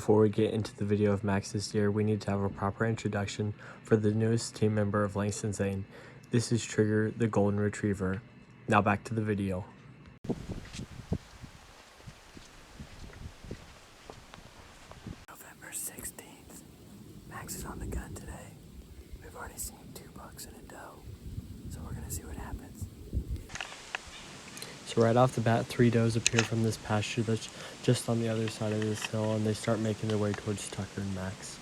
Before we get into the video of Max's deer, we need to have a proper introduction for the newest team member of Langsten Zayne. This is Trigger, the Golden Retriever. Now back to the video. November 16th. Max is on the gun today. We've already seen 2 bucks and a doe, so we're gonna see what happens. So right off the bat, 3 does appear from this pasture that's just on the other side of this hill, and they start making their way towards Tucker and Max.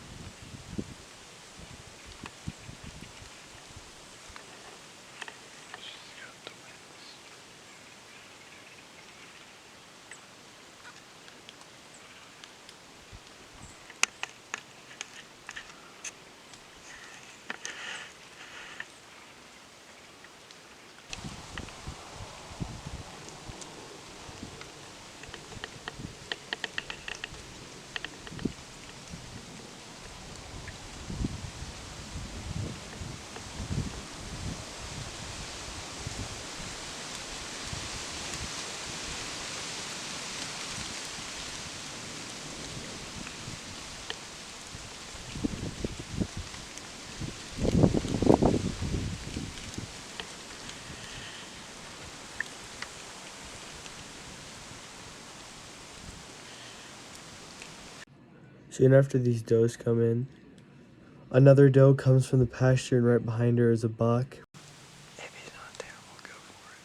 Soon after these does come in, another doe comes from the pasture, and right behind her is a buck. If he's not there, we'll go for it.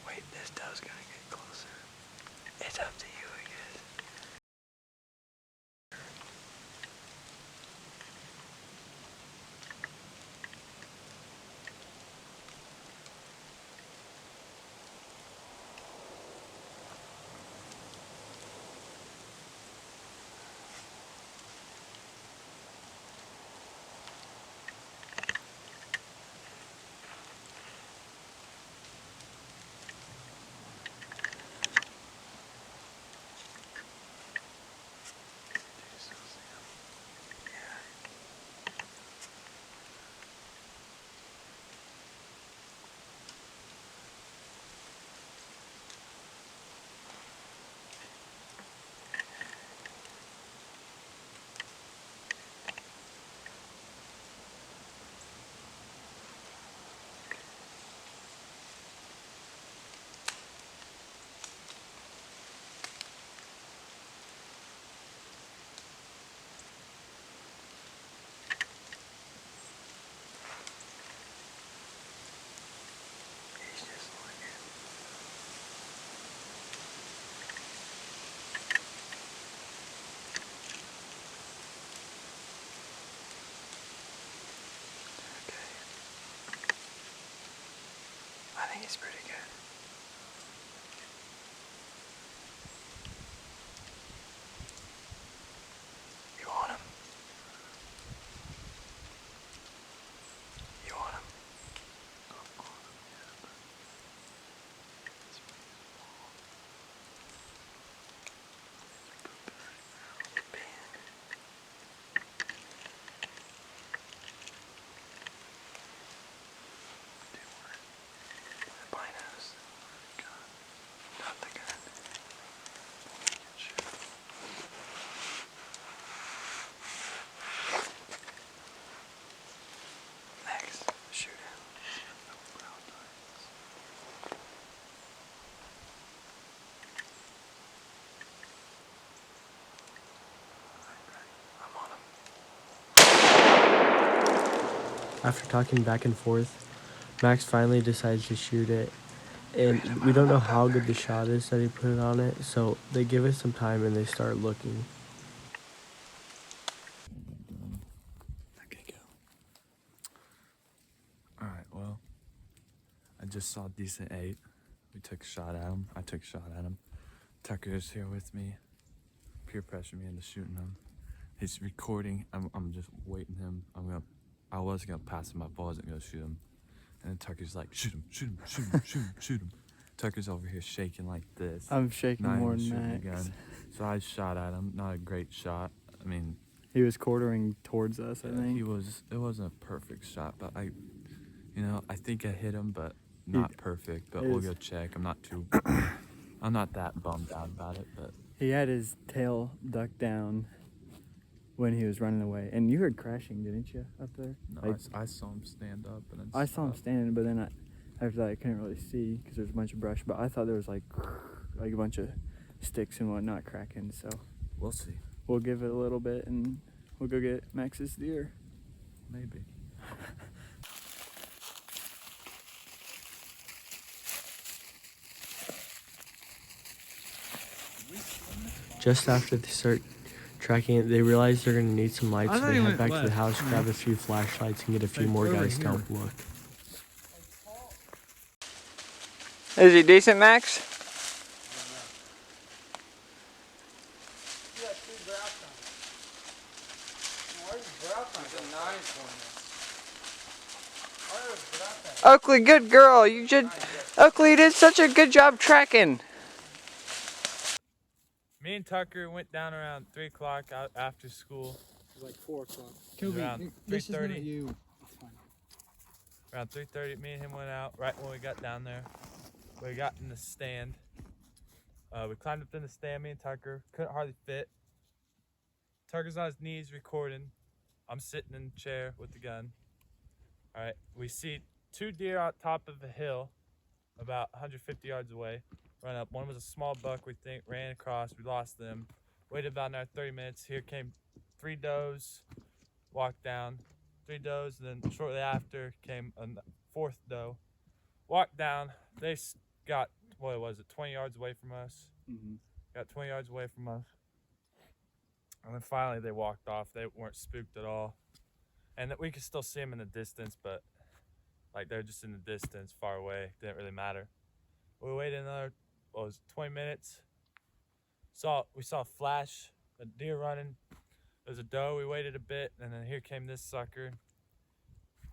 Wait, this doe's gonna get closer. It's up to you, I guess. He's just looking. Okay. I think he's pretty good. You want him? You want him? Not the gun. Max, shoot him. I'm on him. After talking back and forth, Max finally decides to shoot it, and we don't know how good the shot is that he put it on it, so they give it some time and they start looking. Okay, go. Alright, well, I just saw a decent 8. We took a shot at him. I took a shot at him. Tucker's here with me. Peer pressure me into shooting him. He's recording. I'm just waiting him. I was gonna pass him my ball, I wasn't gonna shoot him. And then Tucker's like, shoot him, shoot him, shoot him, shoot him, shoot him. Tucker's over here shaking like this. I'm shaking not more even than shooting the Max. gun. So I shot at him. Not a great shot. I mean, He was quartering towards us, I think. it wasn't a perfect shot, but I think I hit him, but not perfect. But we'll go check. I'm not that bummed out about it, but He had his tail ducked down when he was running away. And you heard crashing, didn't you, up there? No, Like, I saw him stand up and then I saw him stop. standing, but then after that I couldn't really see because there's a bunch of brush. But I thought there was like a bunch of sticks and whatnot cracking. So We'll see. we'll give it a little bit and we'll go get Max's deer. Maybe. Just after they start tracking it, they realize they're going to need some lights, I so thought they he head went back to the left. house, grab a few flashlights, and get a few Like more over guys to here. help look. Is he decent, Max? Oakley, good girl. Oakley, you did such a good job tracking. Me and Tucker went down around 3 o'clock out after school. It was like 4 o'clock. Around this is 3:30. not you. It's fine. Around 3:30, me and him went out right when we got down there. We got in the stand. We climbed up in the stand, me and Tucker. Couldn't hardly fit. Tucker's on his knees recording. I'm sitting in the chair with the gun. All right, we see 2 deer on top of a hill about 150 yards away. Run up. One was a small buck, we think, ran across. We lost them. Waited about another 30 minutes. Here came 3 does, walked down. 3 does, and then shortly after came a 4th doe. Walked down. They got, what was it, 20 yards away from us. Mm-hmm. Got 20 yards away from us. And then finally they walked off. They weren't spooked at all. And we could still see them in the distance, but like they're just in the distance, far away. Didn't really matter. We waited another, 20 minutes. We saw a flash, a deer running. There's a doe. We waited a bit, and then here came this sucker.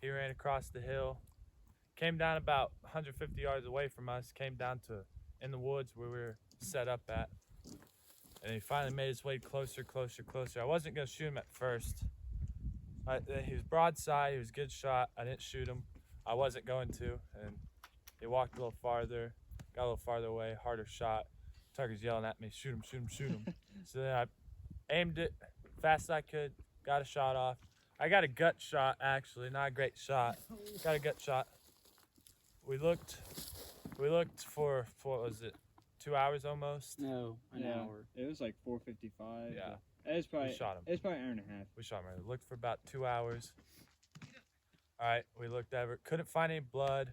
He ran across the hill. Came down about 150 yards away from us. Came down to in the woods where we were set up at. And he finally made his way closer, closer, closer. I wasn't gonna shoot him at first. He was broadside. He was a good shot. I didn't shoot him. I wasn't going to. And he walked a little farther. Got a little farther away. Harder shot. Tucker's yelling at me, shoot him, shoot him, shoot him. So then I aimed it fast as I could. Got a shot off. I got a gut shot, actually. Not a great shot. Got a gut shot. We looked for what was it, 2 hours almost? No, an Yeah. hour. It was like 4:55. Yeah. It was probably. We shot him. It was probably an hour and a half. We shot him. Right. Looked for about 2 hours. All right, we looked over. Couldn't find any blood.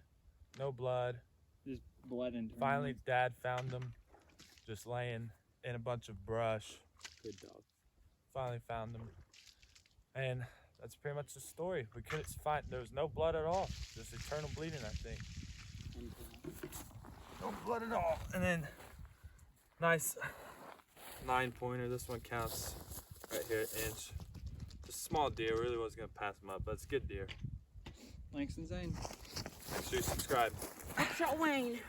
No blood. Just blood and. Finally, Dad found them, just laying in a bunch of brush. Good dog. Finally found them, and that's pretty much the story. We couldn't find. There was no blood at all. Just eternal bleeding, I think. No blood at all. And then, nice 9-pointer. This one counts right here, inch. Just small deer. Really wasn't gonna pass them up, but it's a good deer. Langsten Zayne. Make sure you subscribe. Extra Wayne.